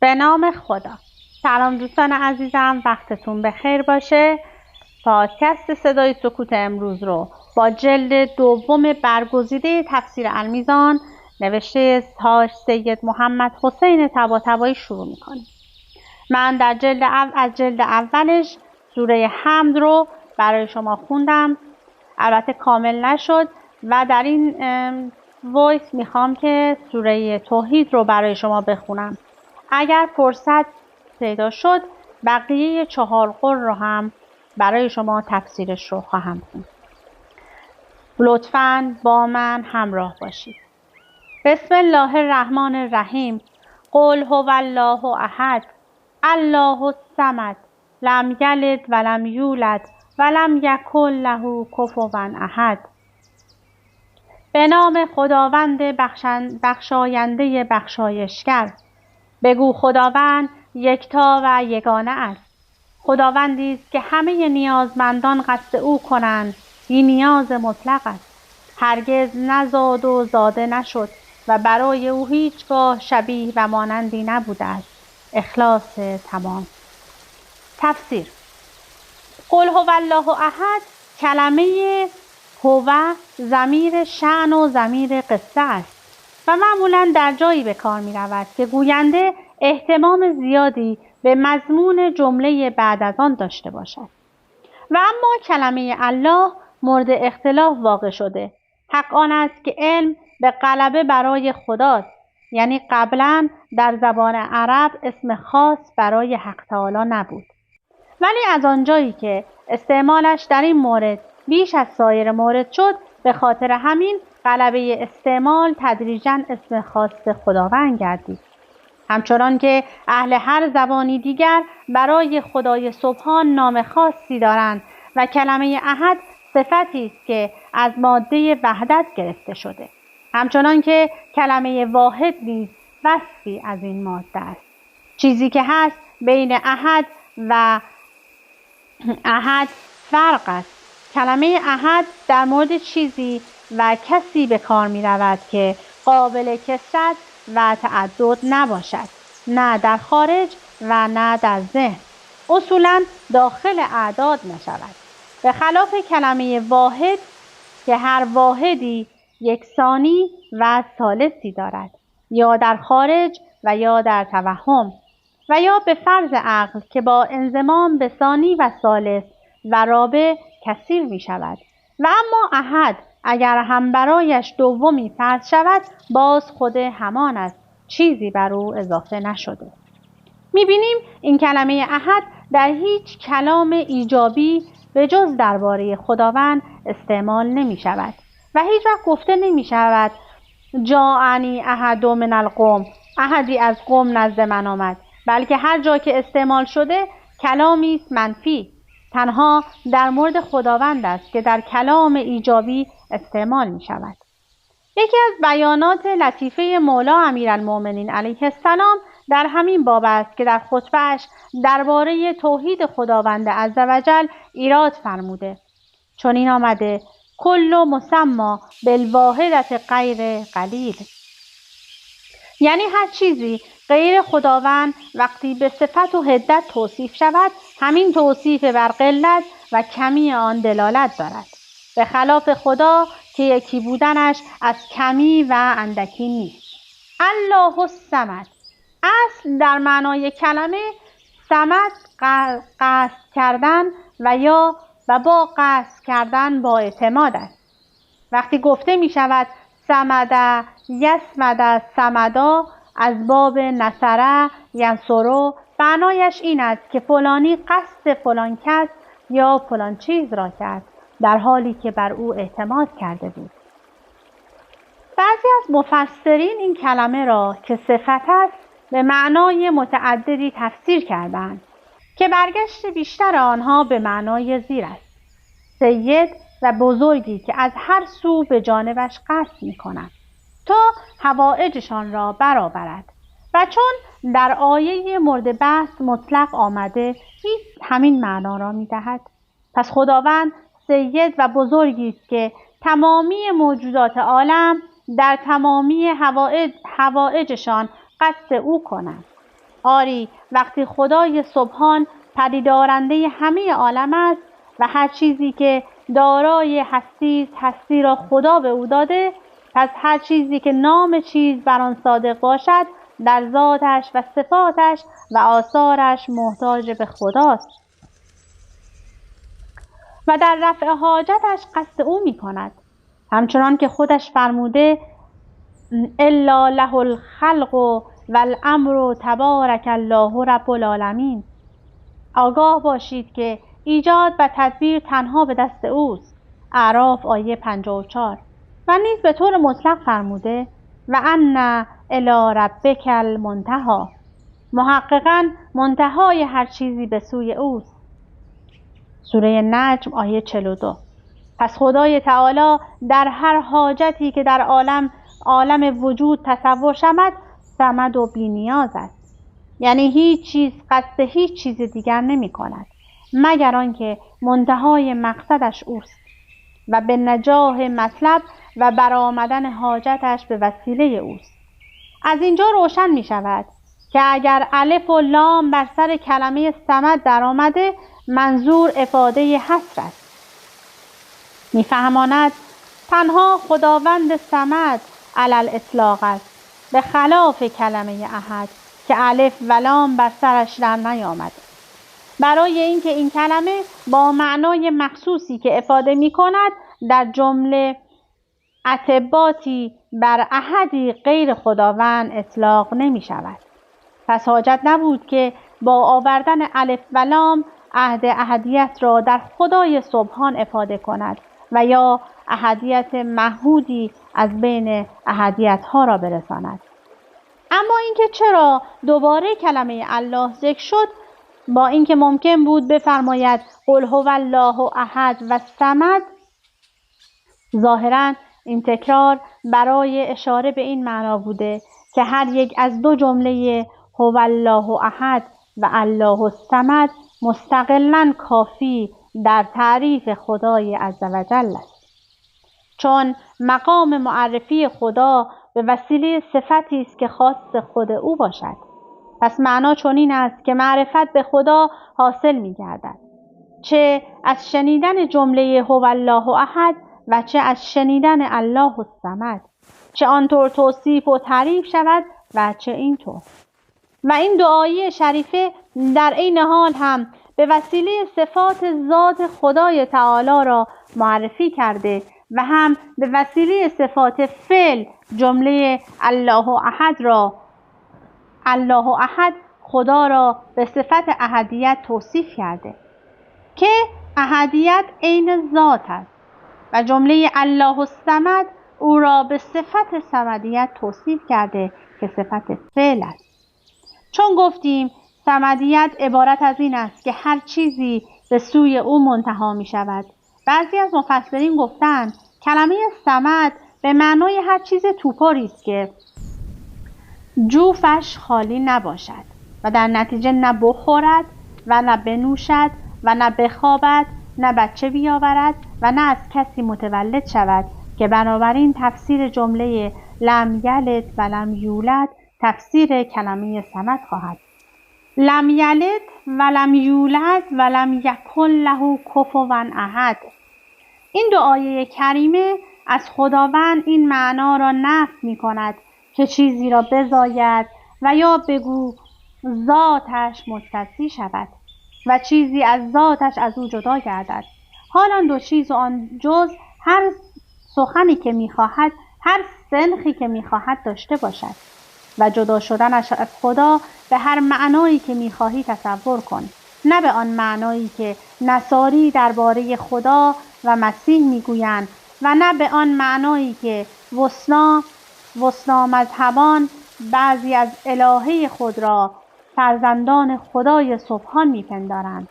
به نام خدا. سلام دوستان عزیزم، وقتتون بخیر باشه. پادکست صدای سکوت امروز رو با جلد دوم برگزیده تفسیر المیزان نوشته سید محمد حسین طباطبایی شروع میکنیم. من در از جلد اولش سوره حمد رو برای شما خوندم، البته کامل نشد و در این وایس میخوام که سوره توحید رو برای شما بخونم. اگر فرصت پیدا شد بقیه 4 قر رو هم برای شما تفسیرش رو خواهم خوند. لطفاً با من همراه باشید. بسم الله الرحمن الرحیم. قل هو الله احد الله الصمد لم یلد ولم یولد ولم یکن له کفوا احد. به نام خداوند بخشاینده بخشایشگر. بگو خداوند یکتا و یگانه است. خداوندی است که همه نیازمندان قصد او کنند، بی نیاز مطلق است. هرگز نزاد و زاده نشد و برای او هیچگاه شبیه و مانندی نبوده است. اخلاص تمام. تفسیر: قل هو الله احد کلمه هو ضمیر شأن و ضمیر قصه است و معمولاً در جایی به کار می رود که گوینده اهتمام زیادی به مضمون جمله بعد از آن داشته باشد. و اما کلمه الله مورد اختلاف واقع شده. حق آن است که علم به غلبه برای خداست، یعنی قبلا در زبان عرب اسم خاص برای حق تعالی نبود، ولی از آنجایی که استعمالش در این مورد بیش از سایر مورد شد، به خاطر همین غلبه استعمال تدریجاً اسم خاص خداوند گردید. همچنان که اهل هر زبانی دیگر برای خدای سبحان نام خاصی دارند و کلمه احد صفتی است که از ماده وحدت گرفته شده، همچنان که کلمه واحد نیز وصفی از این ماده است. چیزی که هست بین احد و احد فرق است. کلمه احد در مورد چیزی و کسی به کار می رود که قابل کثرت و تعدد نباشد، نه در خارج و نه در ذهن، اصولاً داخل اعداد نشود، به خلاف کلمه واحد که هر واحدی یکسانی و ثالثی دارد، یا در خارج و یا در توهم و یا به فرض عقل که با انضمام به ثانی و ثالث و رابع کثیر می شود. و اما احد اگر هم برایش دومی فرض شود باز خود همان است، چیزی بر او اضافه نشده. می بینیم این کلمه احد در هیچ کلام ایجابی به جز درباره خداوند استعمال نمی شود و هیچ وقت گفته نمی شود جاءنی احد من القوم، احدی از قوم نزد من آمد، بلکه هر جا که استعمال شده کلامی است منفی. تنها در مورد خداوند است که در کلام ایجابی استعمال می شود. یکی از بیانات لطیفه مولا امیرالمؤمنین علیه السلام در همین باب است که در خطبه‌اش درباره توحید خداوند عزوجل ایراد فرموده. چون این آمده کل مسما بالواحدة غیر قلیل، یعنی هر چیزی غیر خداوند وقتی به صفت و حدت توصیف شود، همین توصیف بر قلت و کمی آن دلالت دارد، به خلاف خدا که یکی بودنش از کمی و اندکی نیست. الله الصمد اصل در معنای کلمه صمد قصد کردن و با قصد کردن با اعتماد است. وقتی گفته می شود صمد یصمد صمدا از باب نصره ینصرو، معنایش این است که فلانی قصد فلان کس یا فلان چیز را کرد در حالی که بر او اعتماد کرده بود. بعضی از مفسرین این کلمه را که صفت است به معنای متعددی تفسیر کردند که برگشت بیشتر آنها به معنای زیر است: سید و بزرگی که از هر سو به جانبش قصد می کند تا حوائجشان را برآورد. و چون در آیه مورد بحث مطلق آمده همین معنا را می دهد. پس خداوند سید و بزرگی است که تمامی موجودات عالم در تمامی حوائجشان قصد او کنند. آری وقتی خدای سبحان پدیدارنده همه عالم است و هر چیزی که دارای هستی است هستی را خدا به او داده، پس هر چیزی که نام چیز بر آن صادق باشد در ذاتش و صفاتش و آثارش محتاج به خداست و در رفع حاجتش قصد او می کند. همچنان که خودش فرموده الا له الخلق و الامر تبارک الله رب العالمین. آگاه باشید که ایجاد و تدبیر تنها به دست اوست. اعراف آیه 54. و نیز به طور مطلق فرموده و ان الی ربک المنتهی. محققاً منتهای هر چیزی به سوی اوست. سوره نجم آیه 42. پس خدای تعالی در هر حاجتی که در عالم وجود تصور شود صمد و بی‌نیاز است. یعنی هیچ چیز قصد هیچ چیز دیگر نمی کند مگر آنکه منتهای مقصدش اوست و به نجاح مطلب و برآمدن حاجتش به وسیله اوست. از اینجا روشن می شود که اگر الف و لام بر سر کلمه صمد در آمده منظور افاده حصر است. میفهماند تنها خداوند صمد علی الاطلاق است، به خلاف کلمه احد که الف و لام بر سرش در نیامده، برای اینکه این کلمه با معنای مخصوصی که افاده می کند در جمله عتباتی بر احدی غیر خداوند اطلاق نمی شود. پس حاجت نبود که با آوردن الف و لام عهد احدیت را در خدای سبحان افاده کند و یا احدیت معهودی از بین احدیت ها را برساند. اما اینکه چرا دوباره کلمه الله ذکر شد، با اینکه ممکن بود بفرماید قل هو الله احد و صمد، ظاهراً این تکرار برای اشاره به این معنا بوده که هر یک از دو جمله هو الله احد و الله الصمد مستقلاً کافی در تعریف خدای عزوجل است. چون مقام معرفی خدا به وسیله صفتی است که خاص خود او باشد. پس معنا چنین است که معرفت به خدا حاصل می گردد، چه از شنیدن جمله هو الله احد و چه از شنیدن الله الصمد، چه آنطور توصیف و تعریف شود و چه اینطور. و این دعایی شریفه در عین حال هم به وسیله صفات ذات خدای تعالی را معرفی کرده و هم به وسیله صفات فعل جمله الله احد خدا را به صفت احدیت توصیف کرده که احدیت عین ذات است و جمله الله الصمد او را به صفت صمدیت توصیف کرده که صفت فعل است. چون گفتیم صمدیت عبارت از این است که هر چیزی به سوی او منتهی می شود. بعضی از مفسرین گفتند کلمه صمد به معنای هر چیز توپاری است که جوفش خالی نباشد و در نتیجه نه بخورد و نه بنوشد و نه بخوابد، نه بچه بیاورد و نه از کسی متولد شود، که بنابراین تفسیر جمله لم یلد و لم یولد تفسیر کلمه صمد خواهد. لم یلد و لم یولد و لم یکن له کفوا احد. این دو آیه کریمه از خداوند این معنا را نفی می کند که چیزی را بزاید و یا بگو ذاتش متصی شود و چیزی از ذاتش از او جدا گردد. حال آن دو چیز و آن جز هر سخنی که می‌خواهد، هر سنخی که می‌خواهد داشته باشد و جدا شدنش از خدا به هر معنایی که می‌خواهی تصور کن، نه به آن معنایی که نصاری درباره خدا و مسیح می‌گویند و نه به آن معنایی که وسنا مذهبان بعضی از الهه خود را فرزندان خدای سبحان می‌پندارند.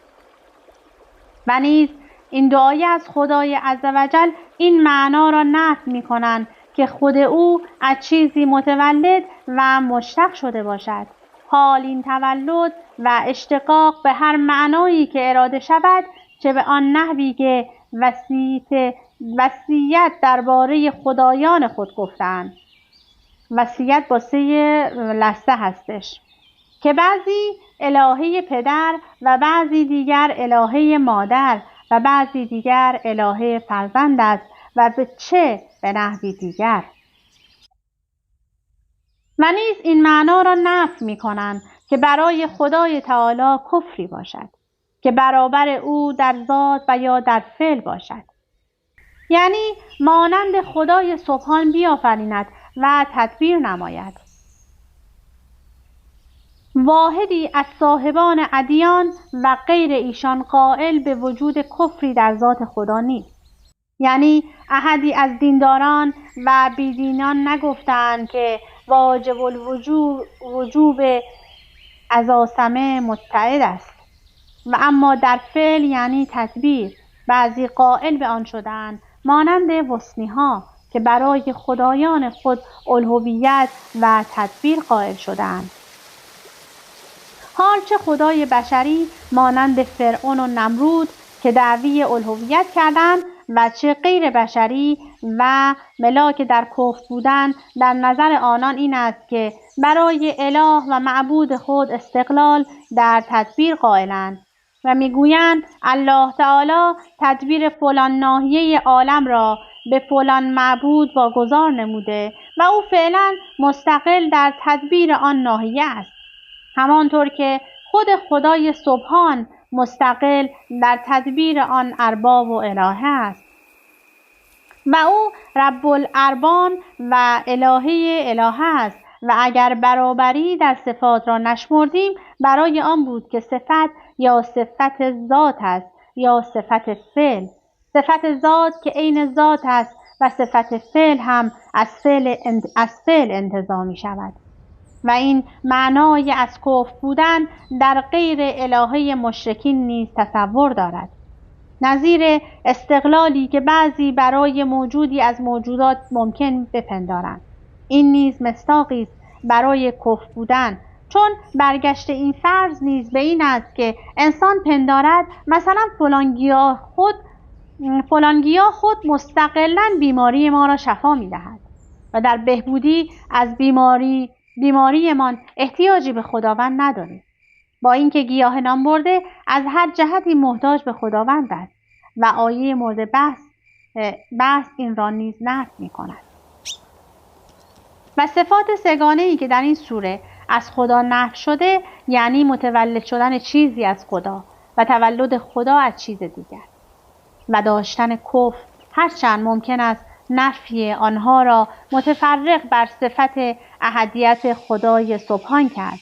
و نیز این دعای از خدای عزوجل این معنا را نفی می‌کنند که خود او از چیزی متولد و مشتق شده باشد. حال این تولد و اشتقاق به هر معنایی که اراده شود، چه به آن نحوی که وصیت درباره خدایان خود گفتند. وصیت با 3 لثه هستش. که بعضی الهه پدر و بعضی دیگر الهه مادر و بعضی دیگر الهه فرزند است و به نحوی دیگر. و نیز این معنا را نفی می‌کنند که برای خدای تعالی کفری باشد که برابر او در ذات و یا در فعل باشد، یعنی مانند خدای سبحان بیافریند و تدبیر نماید. واحدی از صاحبان ادیان و غیر ایشان قائل به وجود کفری در ذات خدا نیست. یعنی احدی از دینداران و بیدینان نگفتند که واجب الوجوب ازاسمه متعد است و اما در فعل یعنی تدبیر بعضی قائل به آن شدند، مانند وثنی‌ها که برای خدایان خود الوهیت و تدبیر قائل شدند. حال چه خدای بشری مانند فرعون و نمرود که دعوی الوهیت کردند و چه غیر بشری و ملاک در کفر بودن، در نظر آنان این است که برای اله و معبود خود استقلال در تدبیر قائلند و میگویند الله تعالی تدبیر فلان ناحیه عالم را به فلان معبود واگذار نموده و او فعلا مستقل در تدبیر آن ناحیه است، همانطور که خود خدای سبحان مستقل در تدبیر آن ارباب و الهه است و او رب الاربان و الهه است. و اگر برابری در صفات را نشمردیم، برای آن بود که صفت یا صفت ذات است یا صفت فعل. صفت ذات که عین ذات است و صفت فعل هم از فعل انتزاع می شود و این معنای از کفر بودن در غیر الهه مشرکین نیز تصور دارد، نظیر استقلالی که بعضی برای موجودی از موجودات ممکن بپندارند. این نیز مصداقی است برای کفر بودن، چون برگشت این فرض نیز به این است که انسان پندارد مثلا فلان گیاه خود مستقلاً بیماری ما را شفا می‌دهد و در بهبودی از بیماریمان احتیاجی به خداوند نداریم، با اینکه گیاه نام برده از هر جهتی محتاج به خداوند است و آیه مورد بحث این را نیز نفی می‌کند. و صفات سگانه‌ای که در این سوره از خدا نفی شده، یعنی متولد شدن چیزی از خدا و تولد خدا از چیز دیگر و داشتن کفر، هرچند ممکن است نفی آنها را متفرق بر صفت احدیت خدای سبحان کرد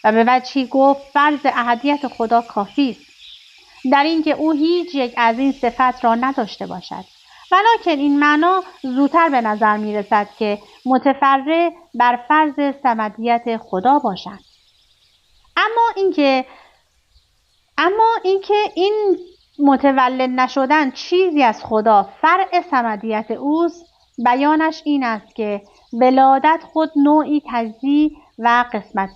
و به وجهی گفت فرض احدیت خدا کافی است در اینکه او هیچ یک از این صفت را نداشته باشد، ولکن این معنا زودتر به نظر می رسد که متفرع بر فرض صمدیت خدا باشد. اما اینکه این متولد نشدن چیزی از خدا فرع صمدیت اوست، بیانش این است که ولادت خود نوعی تجزیه و قسمت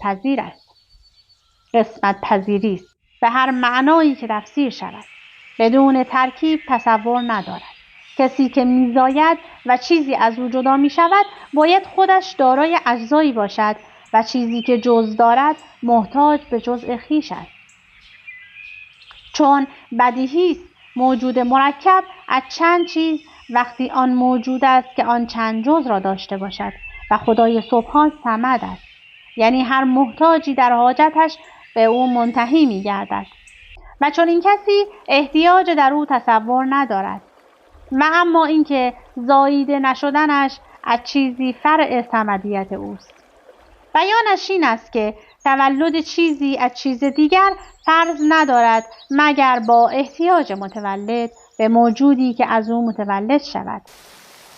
پذیری است به هر معنایی که تفسیر شود، بدون ترکیب تصور ندارد. کسی که میزاید و چیزی از او جدا می شود باید خودش دارای اجزایی باشد و چیزی که جزء دارد محتاج به جزء خویش است. چون بدیهی است موجود مرکب از چند چیز وقتی آن موجود است که آن چند جزء را داشته باشد و خدای سبحان صمد است، یعنی هر محتاجی در حاجتش به او منتهی می گردد و چون این کسی احتیاج در او تصور ندارد و اما اینکه زاییده نشدنش از چیزی فرع صمدیت اوست. بیانش این است که تولد چیزی از چیز دیگر فرض ندارد مگر با احتیاج متولد به موجودی که از او متولد شود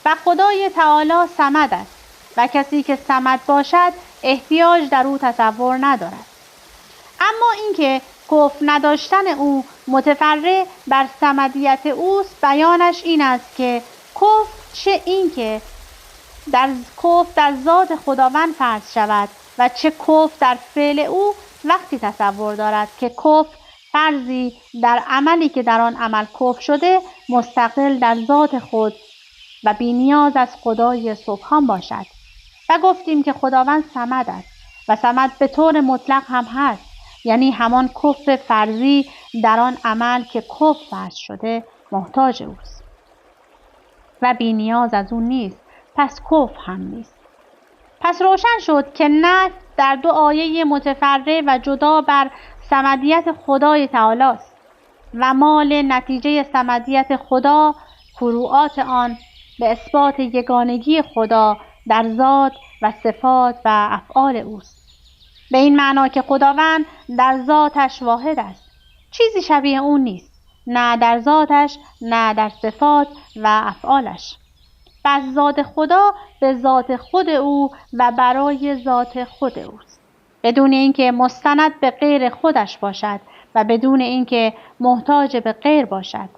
و خدای تعالی صمد است و کسی که صمد باشد احتیاج در او تصور ندارد. اما اینکه کفر نداشتن او متفرع بر صمدیت اوست، بیانش این است که کفر چه اینکه کفر در ذات خداوند فرض شود و چه کفر در فعل او وقتی تصور دارد که کفر فرضی در عملی که در آن عمل کفر شده مستقل در ذات خود و بی نیاز از خدای سبحان باشد. و گفتیم که خداوند صمد است و صمد به طور مطلق هم هست، یعنی همان کفر فرضی در آن عمل که کفر فرض شده محتاج اوست و بی نیاز از اون نیست، پس کفر هم نیست. پس روشن شد که نه در دو آیه متفرع و جدا بر صمدیت خدای تعالی است و مال نتیجه صمدیت خدا فروعات آن به اثبات یگانگی خدا در ذات و صفات و افعال اوست، به این معنا که خداوند در ذاتش واحد است، چیزی شبیه اون نیست، نه در ذاتش نه در صفات و افعالش. پس ذات خدا به ذات خود او و برای ذات خود اوست، بدون اینکه مستند به غیر خودش باشد و بدون اینکه محتاج به غیر باشد،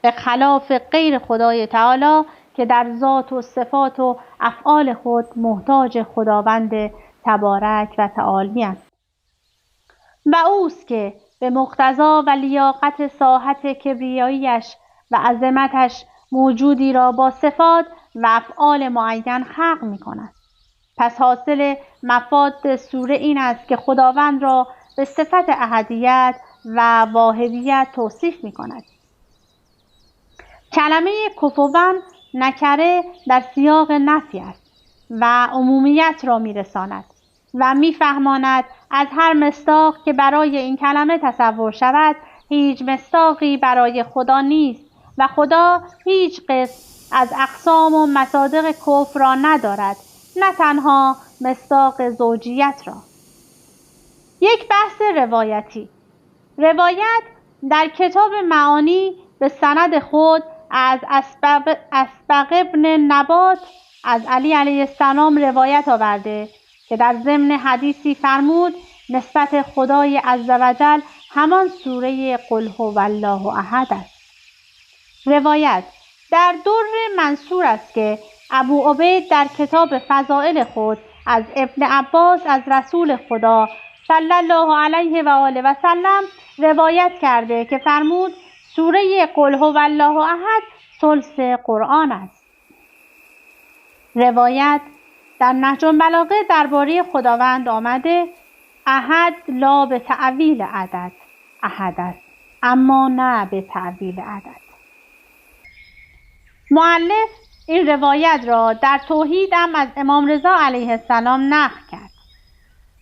به خلاف غیر خدای تعالی که در ذات و صفات و افعال خود محتاج خداوند تبارک و تعالی است و اوست که به مقتضا و لیاقت ساحت کبریاییش و عظمتش موجودی را با صفات و افعال معین خلق می کند. پس حاصل مفاد سوره این است که خداوند را به صفت احدیت و واحدیت توصیف می کند. کلمه کفوا نکره در سیاق نفی است و عمومیت را می رساند و می فهماند از هر مصداق که برای این کلمه تصور شود هیچ مصداقی برای خدا نیست و خدا هیچ قسم از اقسام و مصادق کفر را ندارد، نه تنها مصداق زوجیت را. یک بحث روایتی. روایت در کتاب معانی به سند خود از اسبق ابن نبات از علی علیه السلام روایت آورده که در ضمن حدیثی فرمود نسبت خدای عزوجل همان سوره قل هو الله احد است. روایت در در منصور است که ابو عبید در کتاب فضائل خود از ابن عباس از رسول خدا صلی الله علیه و آله و سلم روایت کرده که فرمود سوره قل هو الله احد ثلث قرآن است. روایت در نهج البلاغه درباره خداوند آمده احد لا به تعویل عدد احد است، اما نه به تعویل عدد. مؤلف این روایت را در توحید هم از امام رضا علیه السلام نقل کرد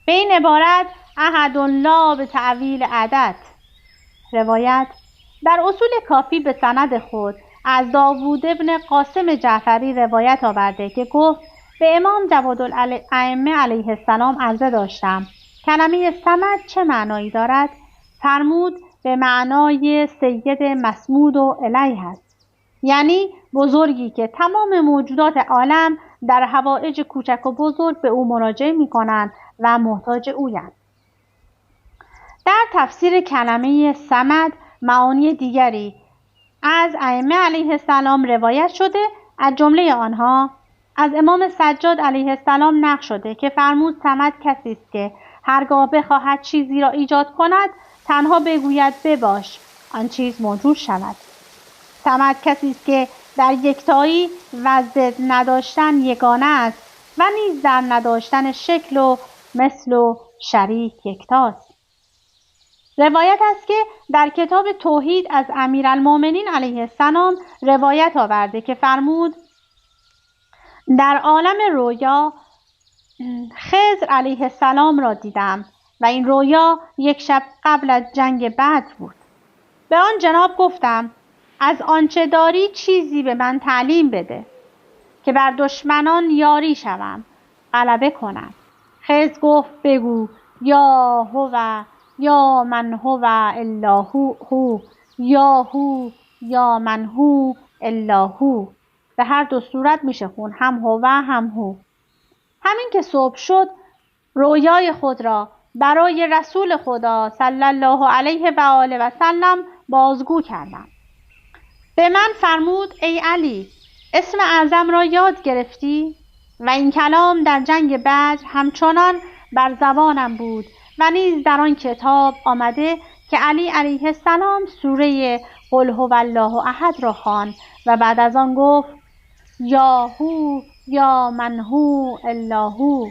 به این عبارت احد لا به تعویل عدد. روایت در اصول کافی به سند خود از داوود ابن قاسم جعفری روایت آورده که گفت به امام جوادالائمه علیه السلام عرضه داشتم کلمه صمد چه معنایی دارد؟ فرمود به معنای سید مسمود و الیه است، یعنی بزرگی که تمام موجودات عالم در حوائج کوچک و بزرگ به او مراجعه می کنند و محتاج اویند. در تفسیر کلمه صمد معانی دیگری از ائمه علیه السلام روایت شده، از جمله آنها از امام سجاد علیه السلام نقل شده که فرمود صمد کسی است که هرگاه بخواهد چیزی را ایجاد کند تنها بگوید بباش آن چیز موجود شود. صمد کسی است که در یکتایی و ضد نداشتن یگانه است و نیز در نداشتن شکل و مثل و شریک یکتاست. روایت است که در کتاب توحید از امیرالمؤمنین علیه السلام روایت آورده که فرمود در عالم رویا خضر علیه السلام را دیدم و این رویا یک شب قبل از جنگ بدر بود. به آن جناب گفتم از آنچه داری چیزی به من تعلیم بده که بر دشمنان یاری شوم، غلبه کنم. خضر گفت بگو یا هو یا من هو الا هو یا هو یا من هو الا هو. به هر دو صورت میشه خون، هم هو هم هو. همین که صبح شد رویای خود را برای رسول خدا صلی الله علیه و آله و سلم بازگو کردم. به من فرمود ای علی اسم اعظم را یاد گرفتی؟ و این کلام در جنگ بدر همچنان بر زبانم بود و نیز در آن کتاب آمده که علی علیه السلام سوره قل هو الله احد را خواند و بعد از آن گفت یا هو یا من هو الا هو.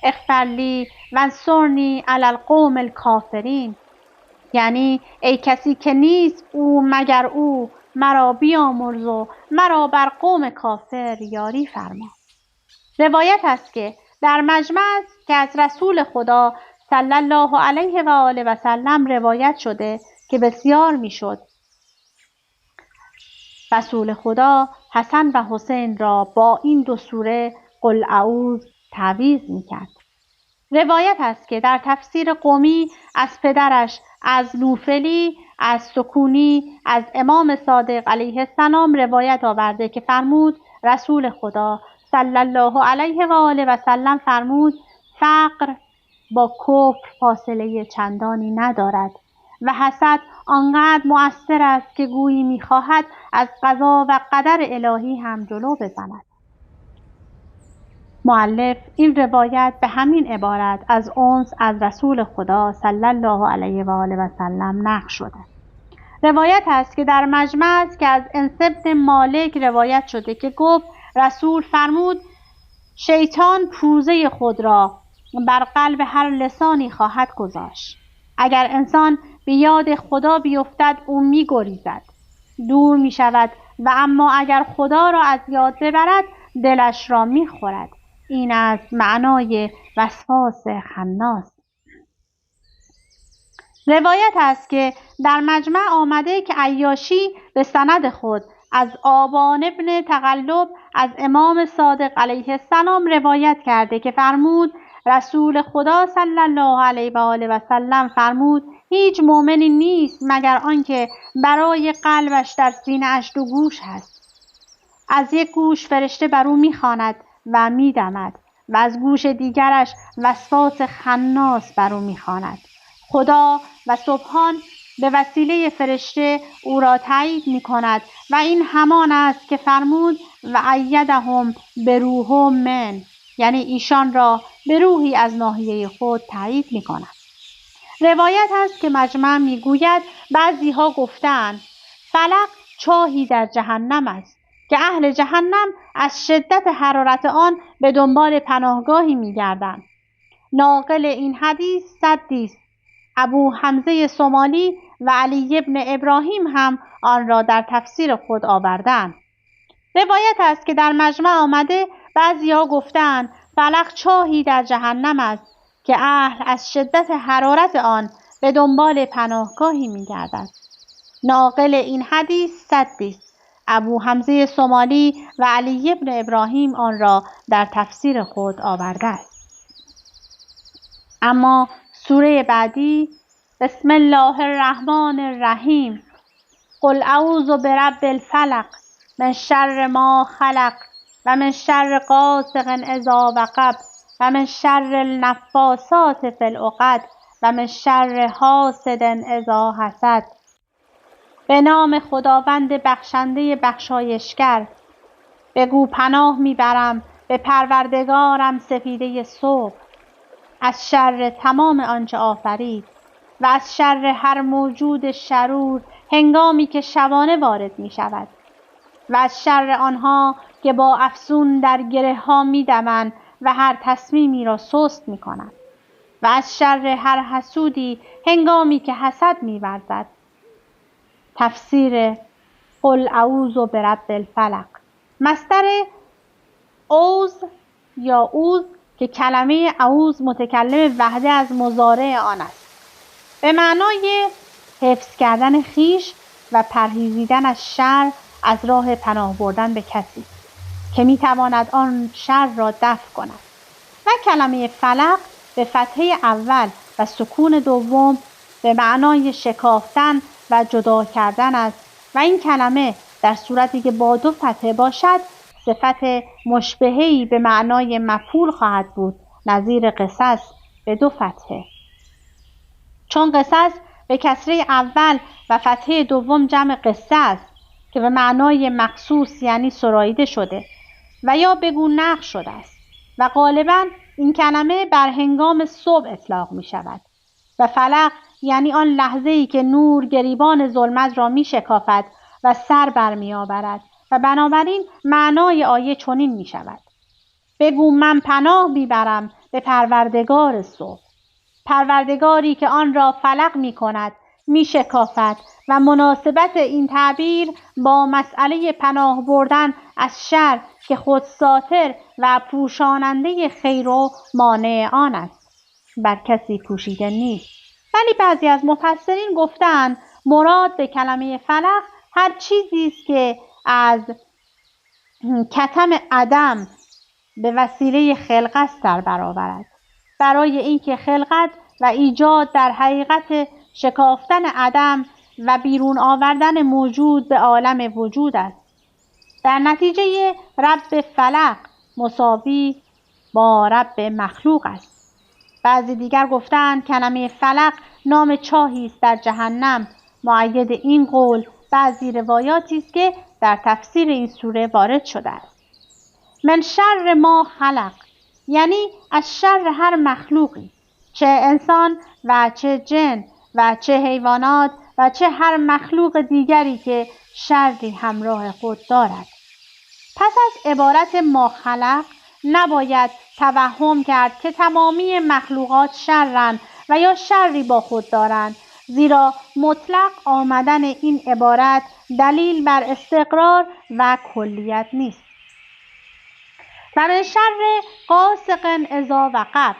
اغفرلی وانصرنی علی القوم الکافرین، یعنی ای کسی که نیست او مگر او، مرا بیامرز و مرا بر قوم کافر یاری فرما. روایت است که در مجمع است که از رسول خدا صلی الله علیه و آله و سلم روایت شده که بسیار میشد رسول خدا حسن و حسین را با این دو سوره قل اعوذ تعویذ میکرد. روایت است که در تفسیر قمی از پدرش، از نوفلی، از سکونی، از امام صادق علیه السلام روایت آورده که فرمود رسول خدا صلی الله علیه و آله و سلم فرمود فقر با کفر فاصله چندانی ندارد و حسد آنقدر مؤثر است که گویی می‌خواهد از قضا و قدر الهی هم جلو بزند. مؤلف این روایت به همین عبارت از انس از رسول خدا صلی الله علیه و آله و سلم نقل شده. روایت است که در مجمع است که از انس بن مالک روایت شده که گفت رسول فرمود شیطان پوزه خود را بر قلب هر لسانی خواهد گذاشت. اگر انسان به یاد خدا بیفتد او می‌گریزد، دور می‌شود و اما اگر خدا را از یاد ببرد دلش را می‌خورد. این است معنای وسواس خناس. روایت است که در مجمع آمده که عیاشی به سند خود از آبان ابن تغلب از امام صادق علیه السلام روایت کرده که فرمود رسول خدا صلی الله علیه و آله و سلم فرمود هیچ مؤمنی نیست مگر آنکه برای قلبش در سینه‌اش دو گوش هست. از یک گوش فرشته بر او می‌خواند و می‌دمد و از گوش دیگرش وسواس خناس بر او می‌خواند. خدا و سبحان به وسیله فرشته او را تایید می‌کند و این همان است که فرمود و ایدهم بروح من، یعنی ایشان را به روحی از ناحیه خود تایید می‌کند. روایت است که مجمع می‌گوید بعضی‌ها گفتند فلق چاهی در جهنم است که اهل جهنم از شدت حرارت آن به دنبال پناهگاهی می‌گردند. ناقل این حدیث سدی است. ابو حمزه صومالی و علی ابن ابراهیم هم آن را در تفسیر خود آوردند. روایت است که در مجمع آمده بعضی‌ها گفتند فلق چاهی در جهنم است که اهل از شدت حرارت آن به دنبال پناهگاهی می‌گردد. ناقل این حدیث سدی است. ابو حمزه صومالی و علی ابن ابراهیم آن را در تفسیر خود آورده است. اما سوره بعدی بسم الله الرحمن الرحیم قل اعوذ برب الفلق من شر ما خلق و من شر غاسق اذا وقب و من شر النفاثات فی العقد و من شر حاسد اذا حسد. به نام خداوند بخشنده بخشایشگر. بگو پناه میبرم به پروردگارم سفیده صبح، از شر تمام آنچه آفرید و از شر هر موجود شرور هنگامی که شبانه وارد می شود و از شر آنها که با افسون در گره ها می دمند و هر تصمیمی را سست می کنند و از شر هر حسودی هنگامی که حسد می ورزد. تفسیر قل اعوذ برب الفلق. مصدر اوز یا اوز که کلمه اعوذ متکلم وحده از مضارع آن است، به معنای حفظ کردن خیش و پرهیزیدن از شر، از راه پناه بردن به کسی که میتواند آن شر را دفع کند. و کلمه فلق به فتحه اول و سکون دوم به معنای شکافتن و جدا کردن است و این کلمه در صورتی که با دو فتحه باشد صفت مشبهه‌ای به معنای مفعول خواهد بود، نظیر قصص به دو فتحه، چون قصص به کسره اول و فتحه دوم جمع قصه است که به معنای مخصوص یعنی سراییده شده و یا بگو نقش شده است و غالباً این کلمه بر هنگام صبح اطلاق می شود و فلق یعنی آن لحظه‌ای که نور گریبان ظلمت را می شکافد و سر برمی آورد و بنابراین معنای آیه چنین می شود: بگو من پناه میبرم به پروردگار صبح، پروردگاری که آن را فلق می کند، می شکافد و مناسبت این تعبیر با مسئله پناه بردن از شر که خود ساتر و پوشاننده خیر و مانع آن است بر کسی پوشیده نیست. ولی بعضی از مفسرین گفتند مراد به کلمه فلق هر چیزی است که از کتم عدم به وسیله خلقت سر برآورد، برای اینکه خلقت و ایجاد در حقیقت شکافتن عدم و بیرون آوردن موجود به عالم وجود است. در نتیجه رب فلق مساوی با رب مخلوق است. بعضی دیگر گفتند کلمه فلق نام چاهی است در جهنم. مؤید این قول بعضی روایاتی است که در تفسیر این سوره وارد شده است. من شر ما خلق، یعنی از شر هر مخلوقی، چه انسان و چه جن و چه حیوانات و چه هر مخلوق دیگری که شری همراه خود دارد. پس از عبارت ما خلق نباید توهم کرد که تمامی مخلوقات شرند و یا شری با خود دارند، زیرا مطلق آمدن این عبارت دلیل بر استقرار و کلیت نیست. و من شر غاسق اذا وقب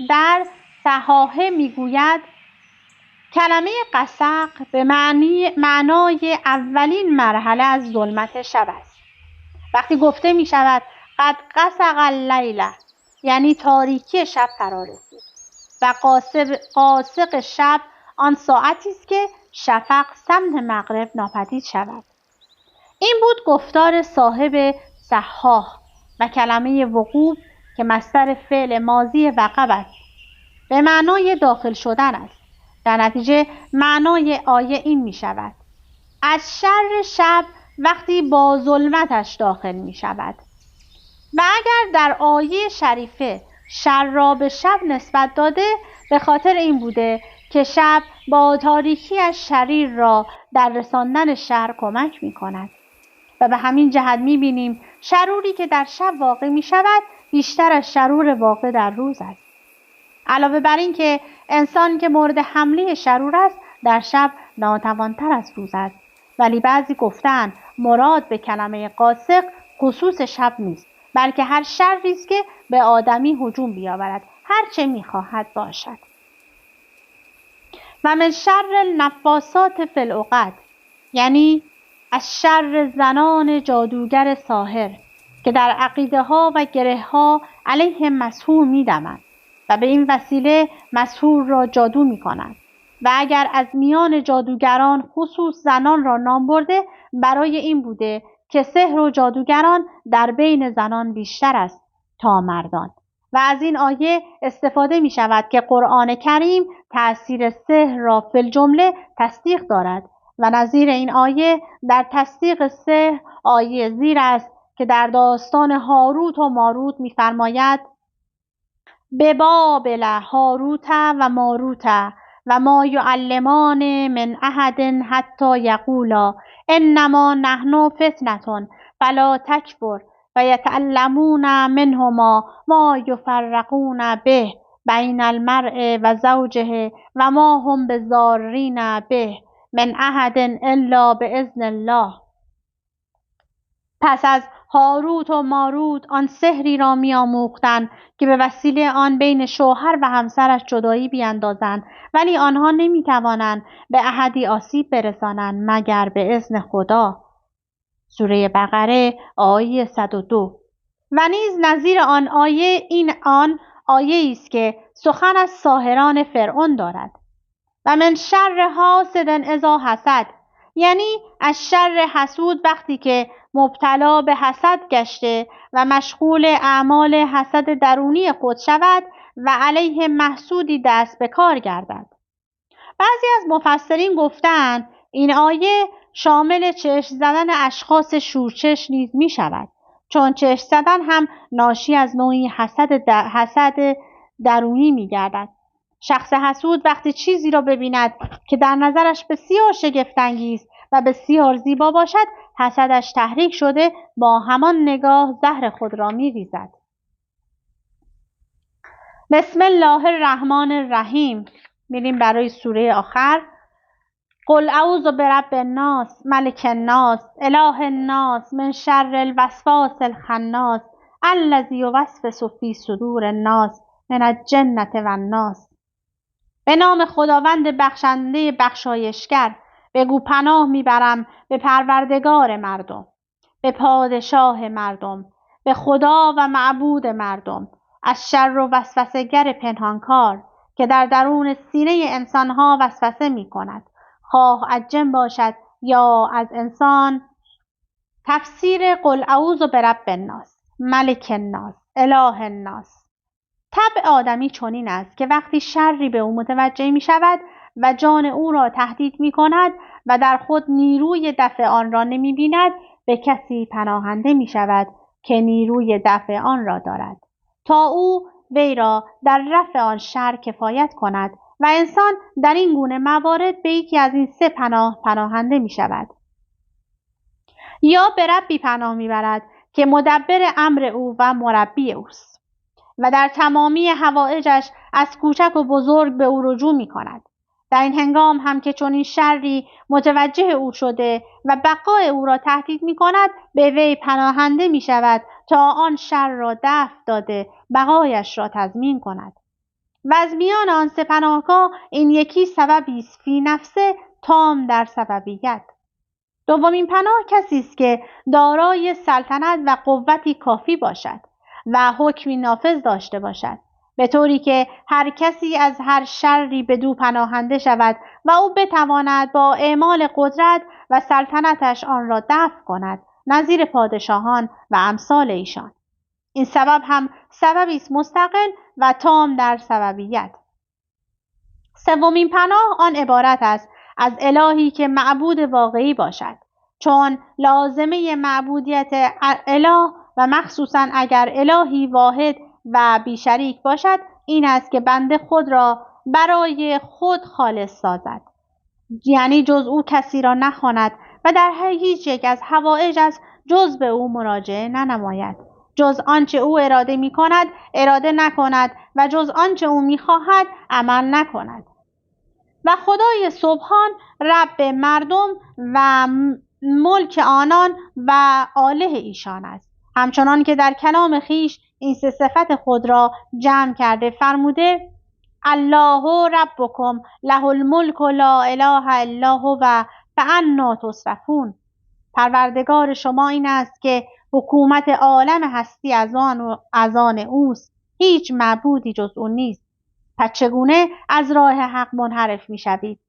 در صحاحه میگوید کلمه قسق به معنای اولین مرحله از ظلمت شب است. وقتی گفته می شود قد قسق اللیل، یعنی تاریکی شب فرا رسید و قاسق شب آن ساعتی است که شفق سمت مغرب ناپدید شود. این بود گفتار صاحب صحاح و کلمه وقوب که مصدر فعل ماضی وقب است به معنای داخل شدن است. در نتیجه معنای آیه این می شود از شر شب وقتی با ظلمتش داخل می شود. و اگر در آیه شریفه شر را به شب نسبت داده به خاطر این بوده که شب با تاریکی‌اش شریر را در رساندن شر کمک می کند و به همین جهت می بینیم شروری که در شب واقع می شود بیشتر از شرور واقع در روز است. علاوه بر این که انسان که مورد حمله شرور است در شب ناتوانتر از روز است. ولی بعضی گفتند مراد به کلمه قاسق خصوص شب نیست، بلکه هر شری است که به آدمی هجوم بیاورد، هر چه می‌خواهد باشد. و من شر النفاسات فی العقد، یعنی از شر زنان جادوگر ساحر که در عقیده ها و گره ها علیه مسحور می‌دمند و به این وسیله مسحور را جادو می‌کنند. و اگر از میان جادوگران خصوص زنان را نام برده برای این بوده که سحر و جادوگران در بین زنان بیشتر است تا مردان. و از این آیه استفاده می شود که قرآن کریم تأثیر سحر را فی الجمله تصدیق دارد و نظیر این آیه در تصدیق سحر آیه زیر است که در داستان هاروت و ماروت می فرماید به بابل هاروت و ماروت و ما یعلمان من احد حتی یقولا انما نحن فتنة فلا تکفر و یتعلمون منهما ما یفرقون به بین المرء و زوجه و ما هم بضارین به من احد الا باذن الله. پس از هاروت و ماروت آن سحری را می‌آموختند که به وسیله آن بین شوهر و همسرش جدایی بیندازند، ولی آنها نمی‌توانند به احدی آسیب برسانند مگر به اذن خدا. سوره بقره آیه 102. و نیز نظیر آن آیه است که سخن از ساحران فرعون دارد. و من شر حاسد اذا حسد، یعنی از شر حسود وقتی که مبتلا به حسد گشته و مشغول اعمال حسد درونی خود شود و علیه محسودی دست به کار گردد. بعضی از مفسرین گفتند این آیه شامل چشم زدن اشخاص شورچش نیز می شود، چون چشم زدن هم ناشی از نوعی حسد درونی می گردد. شخص حسود وقتی چیزی را ببیند که در نظرش بسیار شگفت‌انگیز و بسیار زیبا باشد، حسدش تحریک شده با همان نگاه زهر خود را می‌ریزد. بسم الله الرحمن الرحیم. میریم برای سوره آخر. قل اعوذ برب الناس ملک الناس اله الناس من شر الوسواس الخناس الذی یوسوس فی صدور الناس من الجنة والناس. به نام خداوند بخشنده بخشایشگر. بگو پناه میبرم به پروردگار مردم، به پادشاه مردم، به خدا و معبود مردم، از شر و وسوسه‌گر پنهانکار که در درون سینه انسانها وسوسه میکند، خواه از جن باشد یا از انسان. تفسیر قل اعوذ برب الناس ملک الناس اله الناس. طبع آدمی چنین است که وقتی شری به او متوجه می شود و جان او را تهدید می کند و در خود نیروی دفع آن را نمی بیند، به کسی پناهنده می شود که نیروی دفع آن را دارد تا او وی را در رفع آن شر کفایت کند و انسان در این گونه موارد به یکی از این سه پناهنده می شود: یا به ربی پناه می برد که مدبر امر او و مربی اوست و در تمامی حوائجش از کوچک و بزرگ به او رجوع می کند. در این هنگام هم که چنین شری متوجه او شده و بقای او را تهدید می کند، به وی پناهنده می شود تا آن شر را دفع داده بقایش را تضمین کند. و از میان آن سه پناهگاه این یکی سببی است فی نفسه تام در سببیت. دومین پناه کسی است که دارای سلطنت و قوتی کافی باشد و حکمی نافذ داشته باشد، به طوری که هر کسی از هر شری بدو پناهنده شود و او بتواند با اعمال قدرت و سلطنتش آن را دفع کند، نظیر پادشاهان و امثال ایشان. این سبب هم سببی است مستقل و تام در سببیت. سومین پناه آن عبارت است از الهی که معبود واقعی باشد، چون لازمه معبودیت اله و مخصوصاً اگر الهی واحد و بیشریک باشد این است که بنده خود را برای خود خالص سازد، یعنی جز او کسی را نخواند و در هیچ یک از حوائج از جز به او مراجعه ننماید، جز آنچه او اراده می کند اراده نکند و جز آنچه او می خواهد عمل نکند. و خدای سبحان رب مردم و ملک آنان و آله ایشان است، همچنان که در کلام خیش این سه صفت خود را جمع کرده فرموده: الله ربکم له الملک لا اله الا هو فانا تصرفون. پروردگار شما این است که حکومت عالم هستی از آن اوست، هیچ معبودی جز او نیست، پس چگونه از راه حق منحرف می شوید؟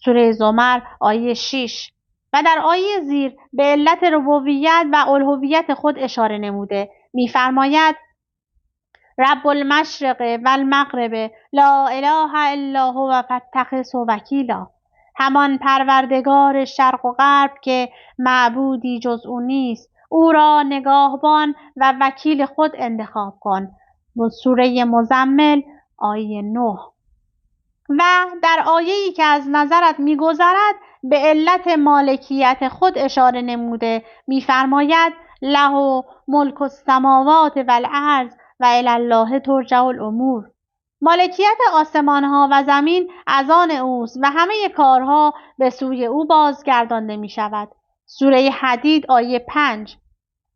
سوره زمر آیه 6. و در آیه زیر به علت ربوبیت و الوهیت خود اشاره نموده می‌فرماید: رب المشرق و المغرب لا اله الا هو فاتخذه وکیلا. همان پروردگار شرق و غرب که معبودی جز او نیست، او را نگاهبان و وکیل خود انتخاب کن. سوره مزمل آیه 9. و در آیه‌ای که از نظرت می‌گذرد به علت مالکیت خود اشاره نموده می‌فرماید: له ملک السماوات و الارض و الی الله ترجع الامور. مالکیت آسمان‌ها و زمین از آن اوست و همه کارها به سوی او بازگردانده می‌شود. سوره حدید آیه 5.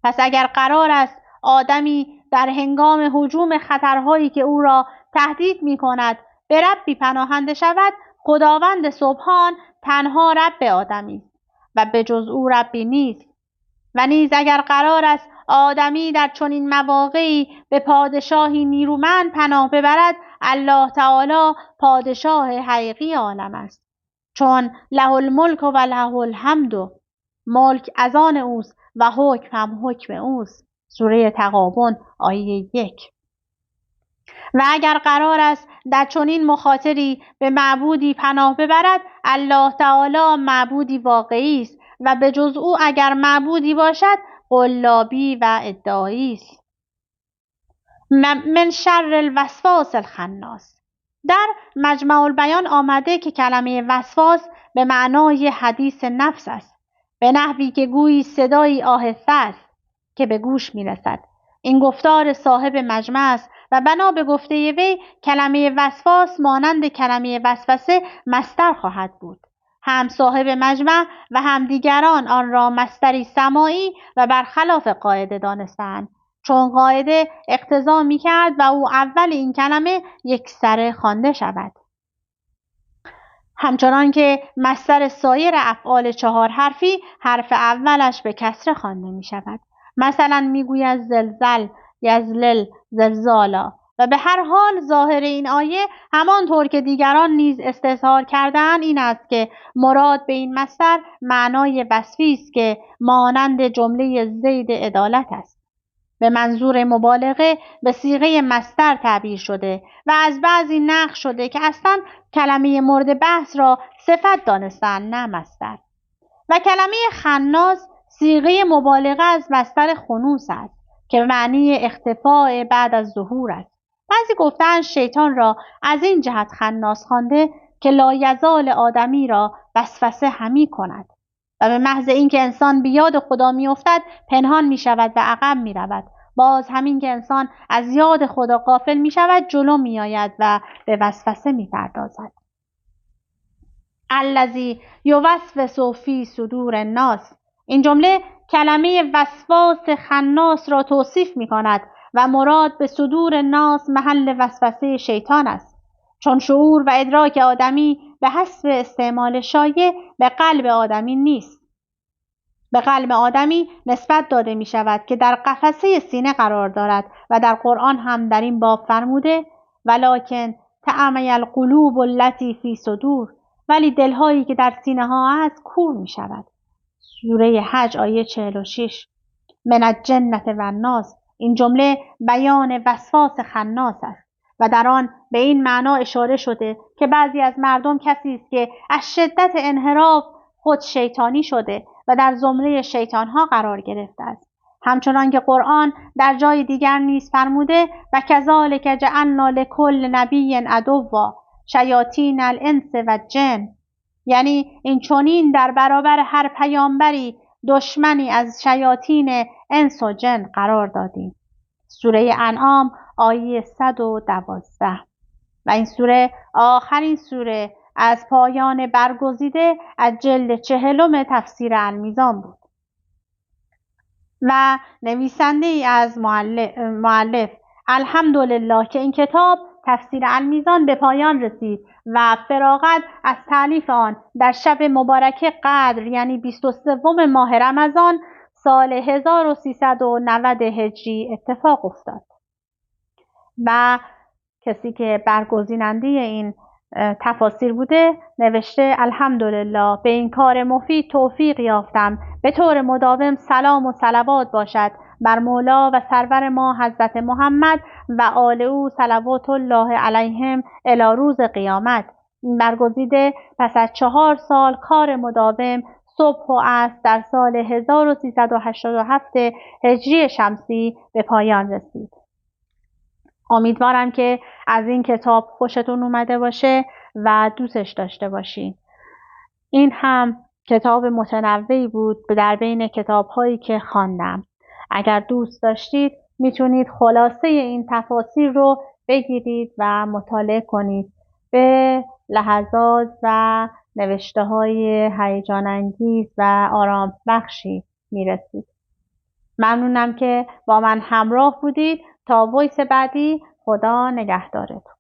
پس اگر قرار است آدمی در هنگام هجوم خطرهایی که او را تهدید می‌کند به ربی پناهنده شود، خداوند سبحان تنها رب آدمی است و به جز او ربی نیست. و نیز اگر قرار است آدمی در چنین مواقعی به پادشاهی نیرومند پناه ببرد، الله تعالی پادشاه حقیقی عالم است، چون له الملک و له الحمد. ملک از آن اوست و حکم هم حکم اوست. سوره تغابن آیه 1. و اگر قرار است در چنین مخاطری به معبودی پناه ببرد، الله تعالی معبودی واقعی است و به جز او اگر معبودی باشد قلابی و ادعایی است. من شر الوسواس الخناس. در مجمع البیان آمده که کلمه وسواس به معنای حدیث نفس است، به نحوی که گویی صدایی آهسته است که به گوش می رسد. این گفتار صاحب مجمع است و بنا به گفته وی کلمه وسواس مانند کلمه وسوسه مصدر خواهد بود. هم صاحب مجمع و هم دیگران آن را مصدری سماعی و برخلاف قاعده دانستند، چون قاعده اقتضا می‌کرد و او اول این کلمه یکسره خوانده شود، همچنان که مصدر سایر افعال 4 حرفی حرف اولش به کسره خوانده می شود. مثلا میگوید زلزل، یزلل، زلزالا. و به هر حال ظاهر این آیه همانطور که دیگران نیز استظهار کردند این است که مراد به این مصدر معنای وصفی است که مانند جمله زید عدالت است. به منظور مبالغه به صیغه مصدر تعبیر شده و از بعضی نقل شده که اصلا کلمه مورد بحث را صفت دانستند نه مصدر. و کلمه خناس صیغه مبالغه از مصدر خنوس است که به معنی اختفاء بعد از ظهور است. بعضی گفتند شیطان را از این جهت خناس خوانده که لایزال آدمی را وسوسه همی کند و به محض اینکه انسان به یاد خدا میافتد پنهان می شود و عقب می رود. باز همین که انسان از یاد خدا غافل می شود جلو می آید و به وسوسه می پردازد. الذی یوسوس فی صدور الناس. این جمله کلمه وسواس خناس را توصیف می کند و مراد به صدور الناس محل وسوسه شیطان است، چون شعور و ادراک آدمی به حسب استعمال شایع به قلب آدمی نیست. به قلب آدمی نسبت داده می شود که در قفسه سینه قرار دارد و در قرآن هم در این باب فرموده ولکن تعمی القلوب التي فی صدور، ولی دلهایی که در سینه ها است کور می شود. سوره حج آیه 46. من الجنة و الناس. این جمله بیان وسواس خناس است و در آن به این معنا اشاره شده که بعضی از مردم کسی است که از شدت انحراف خود شیطانی شده و در زمره شیطانها قرار گرفته است. همچنان که قرآن در جای دیگر نیز فرموده و کذالک جعلنا لکل نبی عدوا شیاطین الانس و جن، یعنی این چنین در برابر هر پیامبری دشمنی از شیاطین انس و جن قرار دادیم. سوره انعام آیه 112. و این سوره آخرین سوره از پایان برگزیده از جلد 40 تفسیر المیزان بود و نویسنده ای از مؤلف الحمدلله که این کتاب تفسیر المیزان به پایان رسید و فراغت از تألیف آن در شب مبارک قدر یعنی 23 ماه رمضان سال 1390 هجری اتفاق افتاد و کسی که برگزیننده این تفاسیر بوده نوشته الحمدلله به این کار مفید توفیق یافتم. به طور مداوم سلام و صلوات باشد بر مولا و سرور ما حضرت محمد و آل او صلوات الله علیهم الی روز قیامت. برگزیده پس از 4 سال کار مداوم صبح و عصر در سال 1387 هجری شمسی به پایان رسید. امیدوارم که از این کتاب خوشتون اومده باشه و دوستش داشته باشین. این هم کتاب متنوعی بود در بین کتاب‌هایی که خواندم. اگر دوست داشتید میتونید خلاصه این تفاسیر رو بگیرید و مطالعه کنید. به لحظات و نوشته‌های هیجان انگیز و آرام بخشی میرسید. ممنونم که با من همراه بودید. تا وایس بعدی، خدا نگهدارتون.